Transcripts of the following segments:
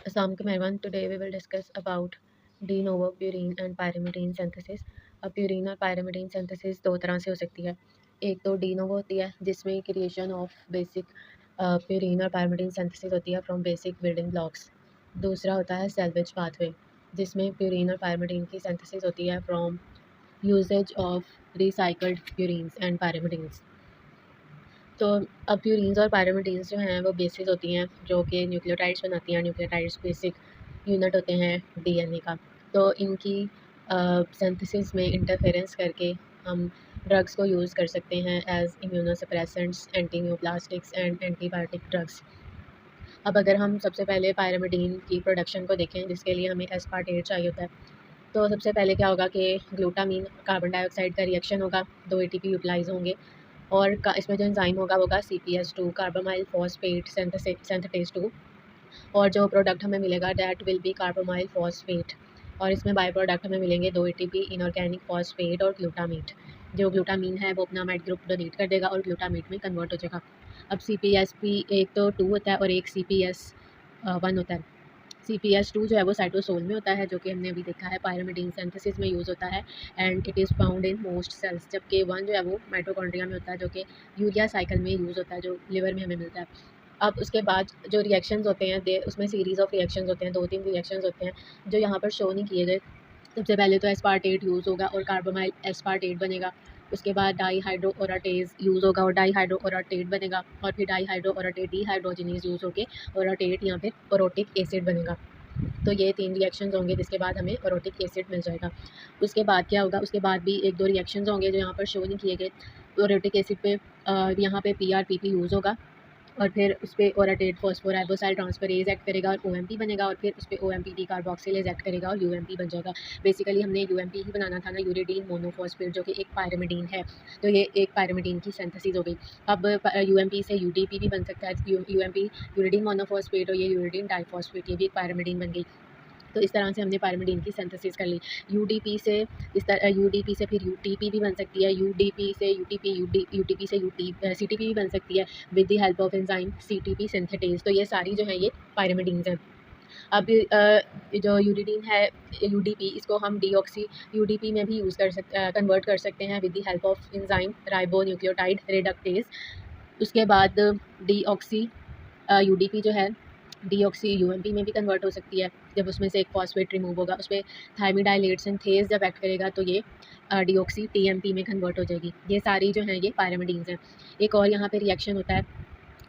Assalamualaikum everyone. Today we will discuss about de novo purine and pyrimidine synthesis. अब purine और pyrimidine synthesis दो तरह से हो सकती है। एक तो डी नोवो होती है जिसमें क्रिएशन ऑफ बेसिक प्यूरिन और पायरिमिडीन सिंथेसिस होती है फ्रॉम बेसिक बिल्डिंग ब्लॉक्स। दूसरा होता है सेल्वेज पाथवे जिसमें प्यूरिन और पायरिमिडीन की सिंथेसिस होती है from usages of recycled purines and pyrimidines. तो अब प्यूरीन्स और पायरिमिडीन्स जो हैं वो बेसिस होती हैं जो कि न्यूक्लियोटाइड्स बनाती हैं। न्यूक्लियोटाइड्स बेसिक यूनिट होते हैं डीएनए का। तो इनकी सिंथेसिस में इंटरफेरेंस करके हम ड्रग्स को यूज़ कर सकते हैं as immunosuppressants, anti neoplastics and antibiotic drugs. अब अगर हम सबसे पहले पायरिमिडीन की प्रोडक्शन को देखें जिसके लिए हमें एस्पार्टेट चाहिए होता है, तो सबसे पहले क्या होगा कि ग्लूटामीन कार्बन डाइऑक्साइड का रिएक्शन होगा, 2 एटीपी यूटिलाइज होंगे और इसमें जो एंजाइम होगा वो होगा CPS2 कार्बोमाइल फॉस्फेट सिंथेटेज 2 और जो प्रोडक्ट हमें मिलेगा that will be carbamoyl phosphate. और इसमें बाय प्रोडक्ट हमें मिलेंगे 2 एटीपी इनऑर्गेनिक फॉस्फेट और ग्लूटामीट। जो ग्लूटामीन है वो अपना मेट ग्रुप डोनेट कर देगा और ग्लूटामीट में कन्वर्ट हो जाएगा। अब CPSP एक तो 2 होता है और एक CPS 1 होता है। CPS2 जो है वो साइटोसोल में होता है जो कि हमने अभी देखा है पायरिमिडीन सिंथेसिस में यूज़ होता है and it is found in most cells. जबकि 1 जो है वो माइटोकॉन्ड्रिया में होता है जो कि यूरिया साइकिल में यूज़ होता है जो लिवर में हमें मिलता है। अब उसके बाद जो रिएक्शंस होते हैं दे उसमें सीरीज़ ऑफ रिएक्शंस होते हैं, 2-3 रिएक्शंस होते हैं जो यहाँ पर शो नहीं किए गए। सबसे पहले तो एस्पार्टेट यूज़ होगा और कार्बोमाइल एस्पार्टेट बनेगा। उसके बाद डाईहाइड्रो ओराटेज़ यूज़ होगा और डाईहाइड्रो ओराटेट बनेगा और फिर डाईहाइड्रो ओराटेट डीहाइड्रोजिनेज़ यूज़ होके ओराटेट यहाँ पे ओरोटिक एसिड बनेगा। तो ये 3 रिएक्शंस होंगे जिसके बाद हमें ओरोटिक एसिड मिल जाएगा। उसके बाद क्या होगा, उसके बाद भी 1-2 रिएक्शंस होंगे जो यहाँ पर शो नहीं किए गए। ओरोटिक एसिड पे यहाँ पे PRPP यूज़ होगा और फिर उस पे ओराटेट फॉस्फोराइबोसाइल ट्रांसफरेज़ एक्ट करेगा और OMP बनेगा और फिर उस पे OMP डीकार्बोक्सिलेज एक्ट करेगा और UMP बन जाएगा। बेसिकली हमने UMP ही बनाना था ना, यूरिडीन मोनोफॉस्फेट जो कि एक पायरिमिडीन है। तो ये एक पायरिमिडीन की सिंथेसिस हो गई। अब UMP से UDP भी बन सकता है। UMP यूरिडीन मोनोफॉस्फेट और ये यूरिडीन डाइफॉस्फेट, ये भी एक पायरिमिडीन बन गई। तो इस तरह से हमने पायरिमिडीन की सिंथेसिस कर ली। यूडीपी से इस तरह यूडीपी से फिर यूटीपी भी बन सकती है, यूडीपी से यूटीपी, यूटीपी से सीटीपी भी बन सकती है with the help of enzyme CTP synthetase. तो ये सारी जो है ये पायरिमिडीन्स हैं। अब जो यूरिडीन है यूडीपी, इसको हम डीऑक्सी यूडीपी में भी यूज़ कन्वर्ट कर सकते हैं with the help of enzyme ribo nucleotide reductase. उसके बाद डीऑक्सी यूडीपी जो है डीऑक्सी UMP में भी कन्वर्ट हो सकती है जब उसमें से एक फॉस्फेट रिमूव होगा। उस पे थायमिडाइलेट सिंथेज जब एक्ट करेगा तो ये डीऑक्सी TMP में कन्वर्ट हो जाएगी। ये सारी जो हैं ये पायरिमिडीन्स हैं। एक और यहाँ पे रिएक्शन होता है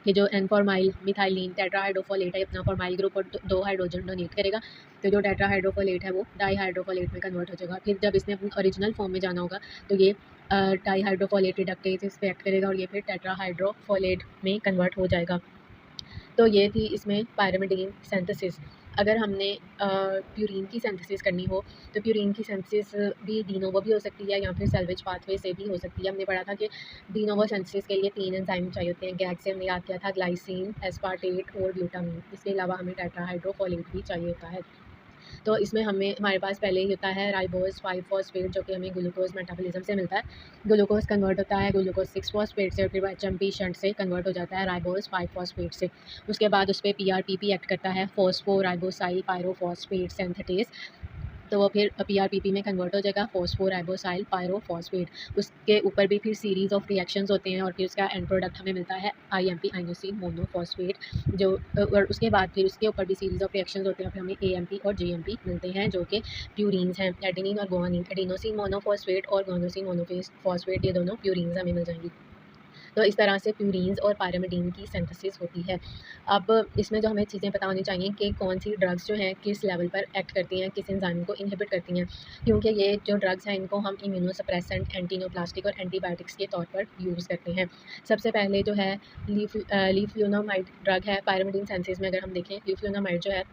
कि जो एन-फॉर्माइल मिथाइलिन टेट्राहाइड्रोफोलेट है अपना फॉर्माइल ग्रुप और 2 हाइड्रोजन डोनेट करेगा। तो जो टेट्राहाइड्रोफोलेट है वो डाईहाइड्रोफोलेट में कन्वर्ट हो जाएगा। फिर जब इसने अपनी ओरिजिनल फॉर्म में जाना होगा तो ये डाईहाइड्रोफोलेट रिडक्टेज इस पे एक्ट करेगा और ये फिर टेट्राहाइड्रोफोलेट में कन्वर्ट हो जाएगा। तो ये थी इसमें पायरिमिडीन सिंथेसिस। अगर हमने प्यूरीन की सिंथेसिस करनी हो तो प्यूरीन की सिंथेसिस भी डी नोवो भी हो सकती है या फिर सेल्वेज पाथवे से भी हो सकती है। हमने पढ़ा था कि डी नोवो सिंथेसिस के लिए 3 एंजाइम चाहिए होते हैं। गैग से हमने याद किया था ग्लाइसिन, एस्पार्टेट और ग्लूटामीन। इसके अलावा हमें टेट्राहाइड्रोफोलेट भी चाहिए होता है। तो इसमें हमारे पास पहले ही होता है राइबोज 5 फॉस्फेट जो कि हमें ग्लूकोज मेटाबॉलिज्म से मिलता है। ग्लूकोज कन्वर्ट होता है ग्लूकोज 6 फॉस्फेट से और फिर HMP शंट से कन्वर्ट हो जाता है राइबोज 5 फॉस्फेट से। उसके बाद उस पे PRPP एक्ट करता है फॉस्फोराइबोसाइल पायरोफॉस्फेट सिंथेटेज। तो वो फिर PRPP में कन्वर्ट हो जाएगा फॉस्फोराइबोसाइल पायरोफॉस्फेट। उसके ऊपर भी फिर सीरीज़ ऑफ रिएक्शंस होते हैं और फिर उसका एंड प्रोडक्ट हमें मिलता है IMP आइनोसिन मोनोफॉस्फेट। जो और उसके बाद फिर उसके ऊपर भी सीरीज़ ऑफ रिएक्शंस होते हैं फिर हमें AMP और GMP मिलते हैं जो कि प्यूरीन्स हैं। एडेनिन और गुआनिन, एडेनोसिन मोनोफॉस्फेट और गुआनोसिन मोनोफॉस्फेट ये दोनों प्यूरीन्स हमें मिल जाएंगी। तो इस तरह से प्यूरीन्स और पायरिमिडीन की सिंथेसिस होती है। अब इसमें जो हमें चीज़ें पता होनी चाहिए कि कौन सी ड्रग्स जो हैं किस लेवल पर एक्ट करती हैं, किस एंजाइम को इनहिबिट करती हैं, क्योंकि ये जो ड्रग्स हैं इनको हम इम्यूनोसप्रेसेंट, एंटी न्यूप्लास्टिक और एंटीबायोटिक्स के तौर पर यूज़ करते हैं। सबसे पहले जो है लीफ्लुनामाइड ड्रग है पायरिमिडीन सिंथेसिस में। अगर हम देखें लीफ्लुनामाइड जो है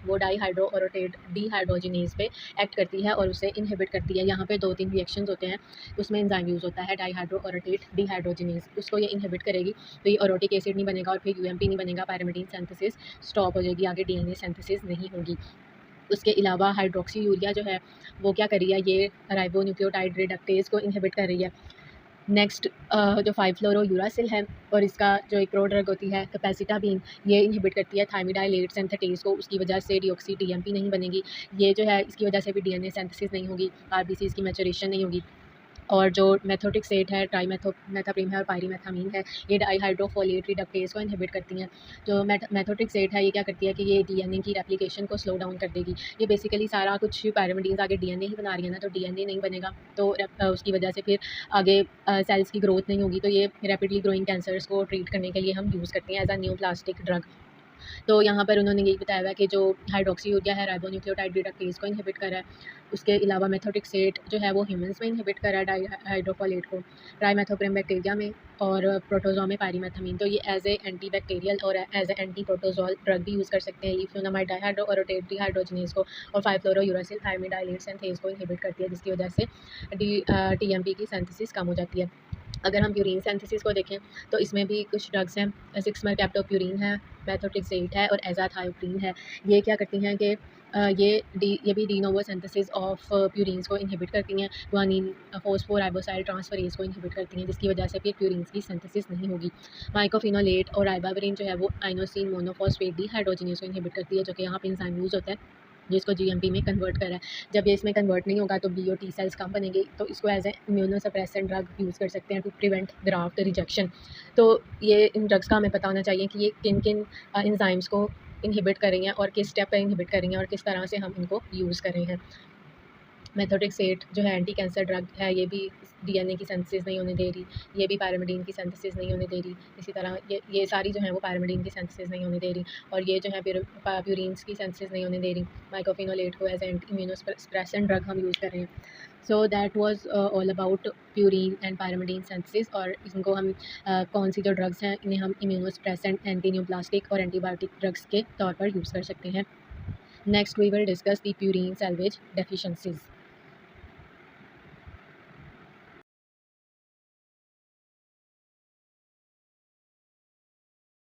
वो डाईहाइड्रो ओरोटेट डीहाइड्रोजिनेज पे एक्ट करती है और उसे इनहिबिट करती है। यहाँ पे 2-3 रिएक्शंस होते हैं, उसमें एंजाइम यूज़ होता है डाईहाइड्रो ओरोटेट डीहाइड्रोजिनेज, उसको ये इनहिबिट करेगी तो ये ओरोटिक एसिड नहीं बनेगा और फिर UMP नहीं बनेगा, पायरिमिडीन सिंथेसिस स्टॉप हो जाएगी, आगे DNA सिंथेसिस नहीं होगी। उसके अलावा हाइड्रोक्सी यूरिया जो है वो क्या कर रही है, ये राइबो न्यूक्लियोटाइड रिडक्टेज को इनहिबिट कर रही है। नेक्स्ट जो 5-फ्लोरोयूरासिल है और इसका जो एक और ड्रग होती है कैपेसिटाबीन, ये इनहिबिट करती है थायमिडाइलेट सिंथेटेज को। उसकी वजह से डीऑक्सी टीएमपी नहीं बनेगी। ये जो है इसकी वजह से भी डीएनए सिंथेसिस नहीं होगी, आरबीसीज़ की मैच्योरेशन नहीं होगी। और जो मेथोट्रिक सेट है, ट्राइमेथोप्रीम है और पायरीमेथामीन है, ये डाईहाइड्रोफोलेट रिडक्टेज को इनहिबिट करती हैं। जो मेथोट्रिक सेट है, ये क्या करती है कि ये डीएनए की रेप्लिकेशन को स्लो डाउन कर देगी। ये बेसिकली सारा कुछ पैरामिडीन्स आगे डीएनए ही बना रही है ना, तो डीएनए नहीं बनेगा, तो उसकी वजह से फिर आगे सेल्स की ग्रोथ नहीं होगी। तो ये रैपिडली ग्रोइंग कैंसर्स को ट्रीट करने के लिए हम यूज़ करते हैं एज अ न्यूप्लास्टिक ड्रग। तो यहाँ पर उन्होंने यही बताया हुआ है कि जो हाइड्रोक्सी यूरिया है राइबोन्यूक्लियोटाइड रिडक्टेज को इनहिबिट कर रहा है। उसके अलावा मेथोट्रिक्सेट जो है वो ह्यूमंस में इनहिबिट कर रहा है डाईहाइड्रोफोलेट को, ट्राइमेथोप्रिम बैक्टीरिया में और प्रोटोजोआ में पायरीमेथामीन। तो ये एज ए एंटी बैक्टीरियल और as a anti protozoal drug भी यूज़ कर सकते हैं। लिफ्यूनामाइड डाइहाइड्रो और रोटेटरी हाइड्रोजनेज को और 5-फ्लोरोयूरासिल थायमिडाइलेट सिंथेज को इनहिबिट करती है, जिसकी वजह से टीएमपी की सिंथेसिस कम हो जाती है। अगर हम प्यूरीन सिंथेसिस को देखें तो इसमें भी कुछ ड्रग्स हैं, 6-मेरकैप्टोप्यूरीन है, मेथोट्रेक्सेट है और एज़ाथायोप्रीन है। ये क्या करती हैं कि ये भी डी नोवो सिंथेसिस ऑफ प्यूरीन्स को इनहिबिट करती हैं। गुआनिन फॉस्फोराइबोसाइल ट्रांसफरेज को इनहिबिट करती हैं, जिसकी वजह से फिर प्यूरीन्स की सिंथेसिस नहीं होगी। माइकोफिनोलेट और राइबाविरिन जो है वो आइनोसिन मोनोफॉस्फेट डिहाइड्रोजिनेज को इनहिबिट करती है, जो कि यहाँ पे एंजाइम यूज़ होता है जिसको जीएमपी में कन्वर्ट करा है। जब ये इसमें कन्वर्ट नहीं होगा तो बी और टी सेल्स कम बनेंगे, तो इसको as a immunosuppressant drug use कर सकते हैं टू प्रिवेंट ग्राफ्ट रिजेक्शन। तो ये इन ड्रग्स का हमें पता होना चाहिए कि ये किन किन एंजाइम्स को इनहिबिट कर रही हैं और किस स्टेप पर इनहिबिट कर रही हैं और किस तरह से हम इनको यूज़ कर रहे हैं। मेथोट्रेक्सेट जो है एंटी कैंसर ड्रग है, ये भी डीएनए की सिंथेसिस नहीं होने दे रही, ये भी पायरिमिडीन की सिंथेसिस नहीं होने दे रही। इसी तरह ये सारी जो है वो पायरिमिडीन की सिंथेसिस नहीं होने दे रही, और ये जो है प्यूरीन्स की सिंथेसिस नहीं होने दे रही। माइकोफिनोलेट को एज एंटी इम्यूनोसप्रेसेंट ड्रग हम यूज़ कर रहे हैं। So that was all about purine and pyrimidine synthesis, और इनको हम कौन सी जो ड्रग्स हैं इन्हें हम इम्यूनोसप्रेसेंट, एंटी न्यूप्लास्टिक और एंटीबायोटिक ड्रग्स के तौर पर यूज़ कर सकते हैं। Next we will discuss the purine salvage deficiencies.